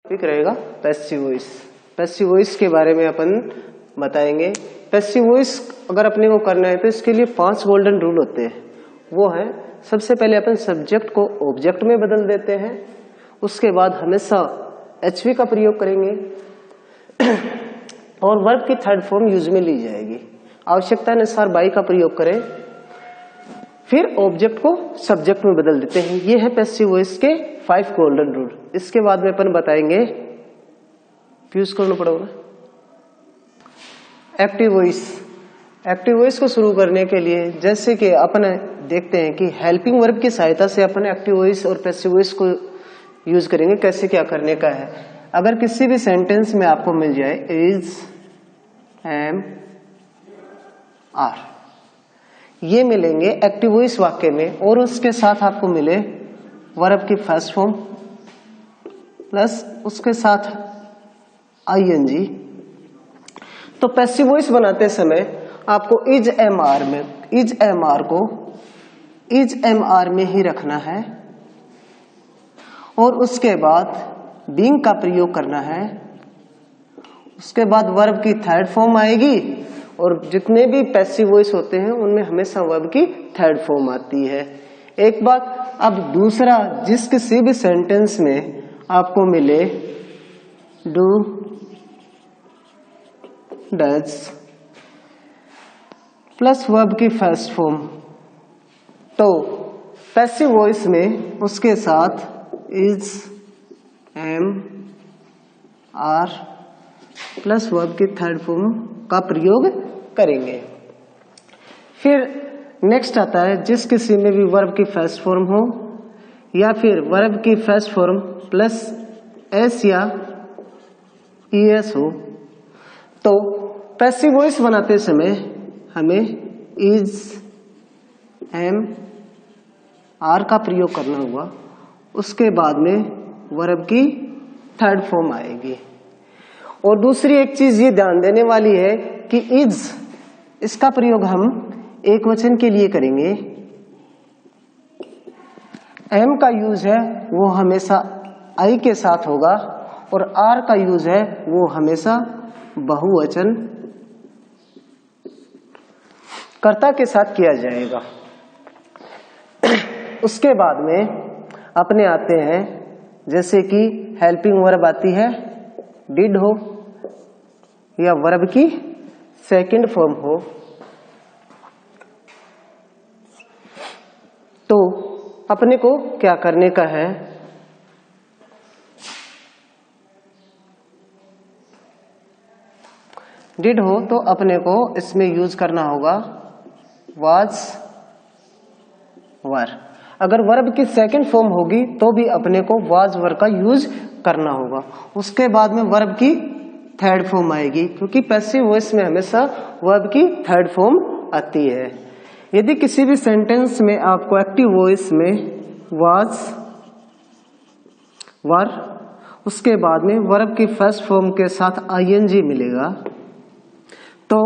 Topic रहेगा passive voice. Passive voice के बारे में अपन बताएंगे। पैसिव वॉइस अगर अपने को करना है तो इसके लिए 5 गोल्डन रूल होते हैं। वो है, सबसे पहले अपन सब्जेक्ट को ऑब्जेक्ट में बदल देते हैं, उसके बाद हमेशा एचवी का प्रयोग करेंगे और वर्ब की थर्ड फॉर्म यूज में ली जाएगी। आवश्यकता अनुसार बाई का प्रयोग करें, फिर ऑब्जेक्ट को सब्जेक्ट में बदल देते हैं। ये है पैसिव वॉइस के 5 गोल्डन रूल। इसके बाद में अपन बताएंगे यूज करना पड़ेगा एक्टिव वॉइस। एक्टिव वॉइस को शुरू करने के लिए जैसे कि अपन देखते हैं कि हेल्पिंग वर्ब की सहायता से अपन एक्टिव वॉइस और पैसिव वॉइस को यूज करेंगे। कैसे क्या करने का है, अगर किसी भी सेंटेंस में आपको मिल जाए इज, एम, आर, ये मिलेंगे एक्टिव वॉइस वाक्य में, और उसके साथ आपको मिले वर्ब की फर्स्ट फॉर्म प्लस उसके साथ आईएनजी, तो पैसिव वॉइस बनाते समय आपको इज एम आर में, इज एम आर को इज एम आर में ही रखना है और उसके बाद बीइंग का प्रयोग करना है। उसके बाद वर्ब की थर्ड फॉर्म आएगी, और जितने भी पैसिव वॉइस होते हैं उनमें हमेशा वर्ब की थर्ड फॉर्म आती है। एक बात। अब दूसरा, जिस किसी भी सेंटेंस में आपको मिले डू, डज प्लस वर्ब की फर्स्ट फॉर्म, तो पैसिव वॉइस में उसके साथ is, am, are plus verb की थर्ड फॉर्म का प्रयोग करेंगे। फिर नेक्स्ट आता है, जिस किसी में भी वर्ब की फर्स्ट फॉर्म हो या फिर वर्ब की फर्स्ट फॉर्म प्लस एस या ईएस हो, तो पैसिव वॉइस बनाते समय हमें इज, एम, आर का प्रयोग करना होगा। उसके बाद में वर्ब की थर्ड फॉर्म आएगी। और दूसरी एक चीज ये ध्यान देने वाली है कि इज, इसका प्रयोग हम एक वचन के लिए करेंगे। एम का यूज है वो हमेशा आई के साथ होगा, और आर का यूज है वो हमेशा बहुवचन कर्ता के साथ किया जाएगा। उसके बाद में अपने आते हैं, जैसे कि हेल्पिंग वर्ब आती है, डिड हो या वर्ब की सेकंड फॉर्म हो, तो अपने को क्या करने का है, डिड हो तो अपने को इसमें यूज करना होगा वाज, वर। अगर वर्ब की सेकंड फॉर्म होगी तो भी अपने को वाज, वर का यूज करना होगा। उसके बाद में वर्ब की थर्ड फॉर्म आएगी, क्योंकि पैसिव वॉइस में हमेशा वर्ब की थर्ड फॉर्म आती है। यदि किसी भी सेंटेंस में आपको एक्टिव वॉइस में वाज, वर, उसके बाद में वर्ब की फर्स्ट फॉर्म के साथ आईएनजी मिलेगा, तो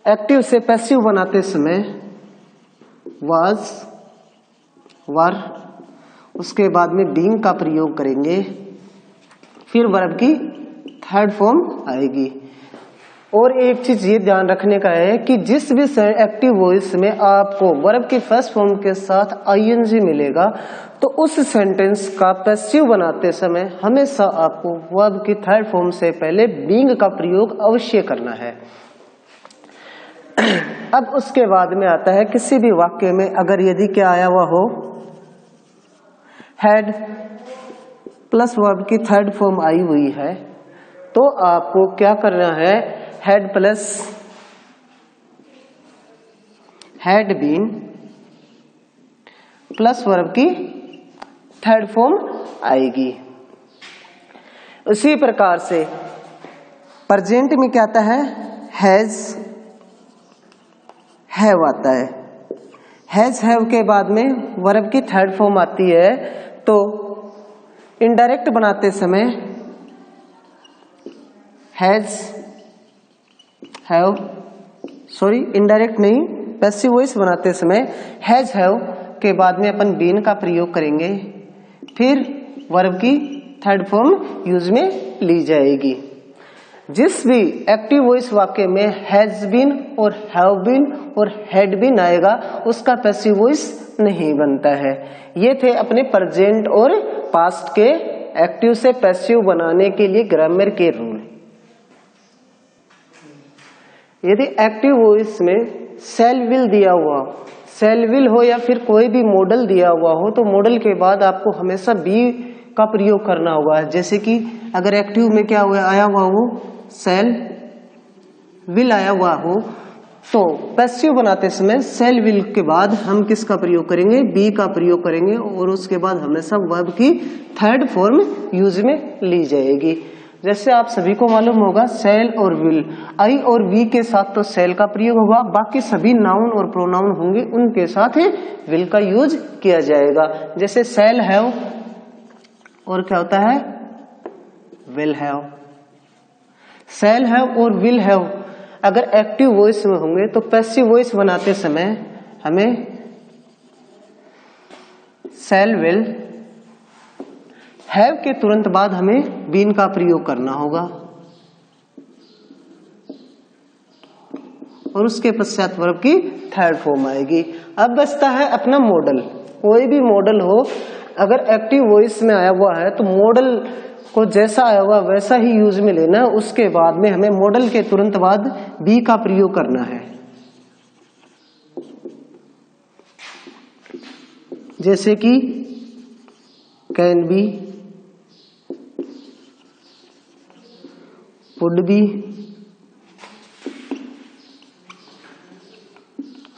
एक्टिव से पैसिव बनाते समय वाज, वर, उसके बाद में बीइंग का प्रयोग करेंगे, फिर वर्ब की थर्ड फॉर्म आएगी। और एक चीज ये ध्यान रखने का है कि जिस भी एक्टिव वॉइस में आपको वर्ब की फर्स्ट फॉर्म के साथ आईएनजी मिलेगा, तो उस सेंटेंस का पैसिव बनाते समय हमेशा आपको वर्ब की थर्ड फॉर्म से पहले बीइंग का प्रयोग अवश्य करना है। अब उसके बाद में आता है, किसी भी वाक्य में अगर यदि क्या आया हुआ हो, हैड प्लस वर्ब की थर्ड फॉर्म आई हुई है, तो आपको क्या करना है, had plus had been plus verb की थर्ड फॉर्म आएगी। उसी प्रकार से प्रेजेंट में क्या आता है, हैज, हैव आता है। हैज, हैव के बाद में वर्ब की थर्ड फॉर्म आती है, तो इनडायरेक्ट बनाते समय हैज, हैव, सॉरी इनडायरेक्ट नहीं, पैसिव वॉइस बनाते समय हैज, हैव के बाद में अपन बीन का प्रयोग करेंगे, फिर वर्ब की थर्ड फॉर्म यूज में ली जाएगी। जिस भी एक्टिव वॉइस वाक्य में हैज बीन और हैव बीन और हैड बीन आएगा उसका पैसिव वॉइस नहीं बनता है। ये थे अपने प्रेजेंट और पास्ट के एक्टिव से पैसिव बनाने के लिए ग्रामर के रूल। यदि एक्टिव वॉइस में शैल विल दिया हुआ, शैल विल हो या फिर कोई भी मॉडल दिया हुआ हो तो मॉडल के बाद आपको हमेशा बी का प्रयोग करना होगा। जैसे कि अगर एक्टिव में क्या हुआ आया हुआ हो शैल विल आया हुआ हो तो पैसिव बनाते समय शैल विल के बाद हम किसका प्रयोग करेंगे, बी का प्रयोग करेंगे और उसके बाद हमेशा वर्ब की थर्ड फॉर्म यूज में ली जाएगी। जैसे आप सभी को मालूम होगा शैल और विल, आई और वी के साथ तो शैल का प्रयोग होगा, बाकी सभी नाउन और प्रोनाउन होंगे उनके साथ विल का यूज किया जाएगा। जैसे शैल हैव और क्या होता है विल हैव। शैल हैव और विल हैव अगर एक्टिव वॉइस में होंगे तो पैसिव वॉइस बनाते समय हमें शैल विल हैव के तुरंत बाद हमें बीन का प्रयोग करना होगा और उसके पश्चात वर्ब की थर्ड फॉर्म आएगी। अब बचता है अपना मॉडल। कोई भी मॉडल हो अगर एक्टिव वॉइस में आया हुआ है तो मॉडल को जैसा आया हुआ वैसा ही यूज में लेना। उसके बाद में हमें मॉडल के तुरंत बाद बी का प्रयोग करना है। जैसे कि can be, would be,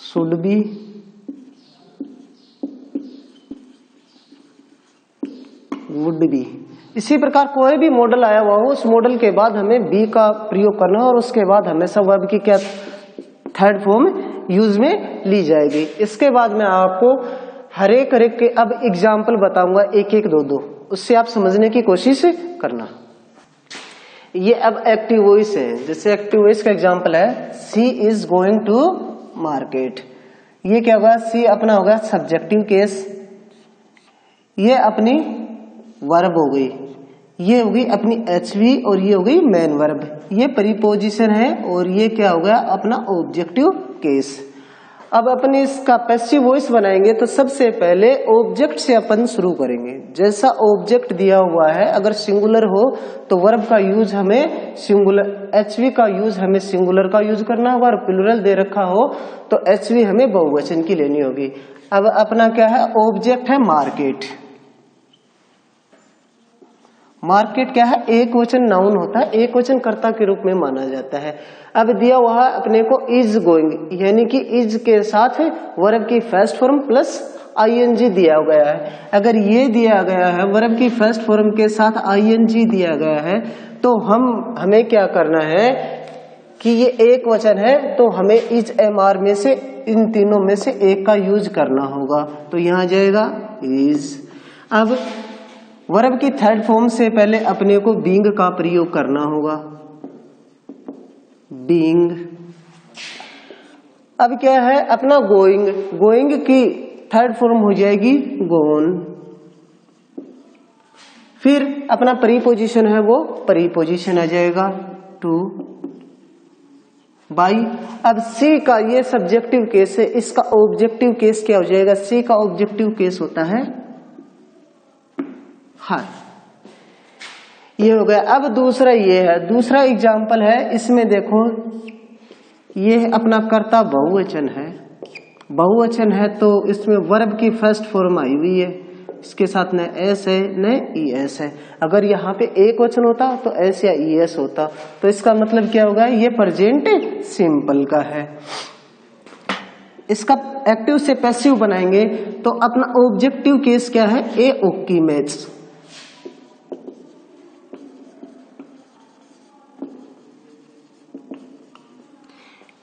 should be, would be. इसी प्रकार कोई भी मॉडल आया हुआ हो उस मॉडल के बाद हमें बी का प्रयोग करना है और उसके बाद हमेशा वर्ब की क्या थर्ड फॉर्म यूज में ली जाएगी। इसके बाद मैं आपको हर एक के अब एग्जाम्पल बताऊंगा एक एक दो, उससे आप समझने की कोशिश करना। ये अब एक्टिव वॉइस है। जैसे एक्टिव वॉइस का एग्जाम्पल है सी इज गोइंग टू मार्केट। ये क्या होगा, सी अपना होगा सब्जेक्टिव केस, ये अपनी वर्ब हो गई, ये हो गई अपनी एचवी और ये हो गई मेन वर्ब, ये प्रीपोजिशन है और ये क्या हो गया अपना ऑब्जेक्टिव केस। अब अपन इसका पैसिव वॉइस बनाएंगे तो सबसे पहले ऑब्जेक्ट से अपन शुरू करेंगे। जैसा ऑब्जेक्ट दिया हुआ है अगर सिंगुलर हो तो वर्ब का यूज हमें सिंगुलर, एचवी का यूज हमें सिंगुलर का यूज करना होगा और प्लूरल दे रखा हो तो एचवी हमें बहुवचन की लेनी होगी। अब अपना क्या है, ऑब्जेक्ट है मार्केट। मार्केट क्या है, एक वचन नाउन होता है, एक वचन कर्ता के रूप में माना जाता है। अब दिया हुआ अपने को इज गोइंग, यानी कि इज के साथ वर्ब की फर्स्ट फॉर्म प्लस आईएनजी दिया गया है। अगर ये दिया गया है वर्ब की फर्स्ट फॉर्म के साथ आईएनजी दिया गया है तो हमें क्या करना है कि ये एक वचन है तो हमें इज एमआर में से इन तीनों में से एक का यूज करना होगा। तो यहां जाएगा इज। अब वर्ब की थर्ड फॉर्म से पहले अपने को बीइंग का प्रयोग करना होगा, बीइंग। अब क्या है अपना गोइंग, गोइंग की थर्ड फॉर्म हो जाएगी गोन। फिर अपना प्रीपोजिशन है वो प्रीपोजिशन आ जाएगा टू, बाई। अब सी का ये सब्जेक्टिव केस है, इसका ऑब्जेक्टिव केस क्या हो जाएगा, सी का ऑब्जेक्टिव केस होता है हाँ, ये हो गया। अब दूसरा ये है, दूसरा एग्जाम्पल है, इसमें देखो ये अपना कर्ता बहुवचन है, बहुवचन है तो इसमें वर्ब की फर्स्ट फॉर्म आई हुई है, इसके साथ न एस है न ई एस है। अगर यहाँ पे एक वचन होता तो एस या ई एस होता, तो इसका मतलब क्या होगा, ये प्रेजेंट सिंपल का है। इसका एक्टिव से पैसिव बनाएंगे तो अपना ऑब्जेक्टिव केस क्या है, ए ओकी मैच।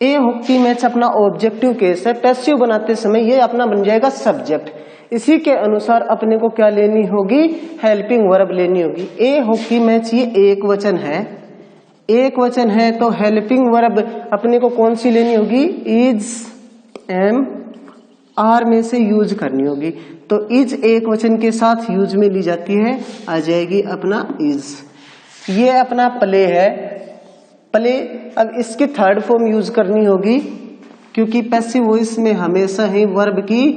ए हॉकी मैच अपना ऑब्जेक्टिव केस है, पैसिव बनाते समय ये अपना बन जाएगा सब्जेक्ट। इसी के अनुसार अपने को क्या लेनी होगी, हेल्पिंग वर्ब लेनी होगी। ए हॉकी मैच ये एक वचन है, एक वचन है तो हेल्पिंग वर्ब अपने को कौन सी लेनी होगी, इज एम आर में से यूज करनी होगी। तो इज एक वचन के साथ यूज में ली जाती है, आ जाएगी अपना इज। ये अपना प्ले है, प्ले। अब इसकी थर्ड फॉर्म यूज करनी होगी, क्योंकि पैसिव वॉइस में हमेशा ही वर्ब की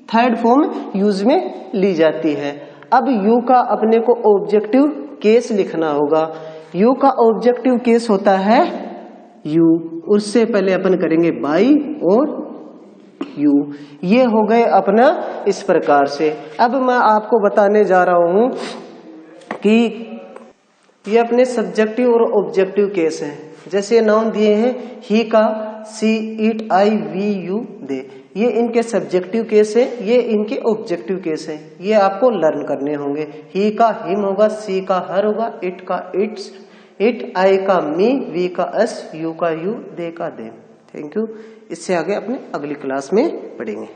थर्ड फॉर्म यूज में ली जाती है। अब यू का अपने को ऑब्जेक्टिव केस लिखना होगा। यू का ऑब्जेक्टिव केस होता है यू, उससे पहले अपन करेंगे बाई और यू। ये हो गए अपना इस प्रकार से। अब मैं आपको बताने जा रहा हूं कि ये अपने सब्जेक्टिव और ऑब्जेक्टिव केस हैं। जैसे नाउन दिए हैं ही का, सी, इट, आई, वी, यू, दे, ये इनके सब्जेक्टिव केस है, ये इनके ऑब्जेक्टिव केस है। ये आपको लर्न करने होंगे। ही का हिम होगा, सी का हर होगा, इट का इट्स, इट, आई का मी, वी का अस, यू का यू, दे का देम। Thank you. इससे आगे अपने अगली क्लास में पढ़ेंगे।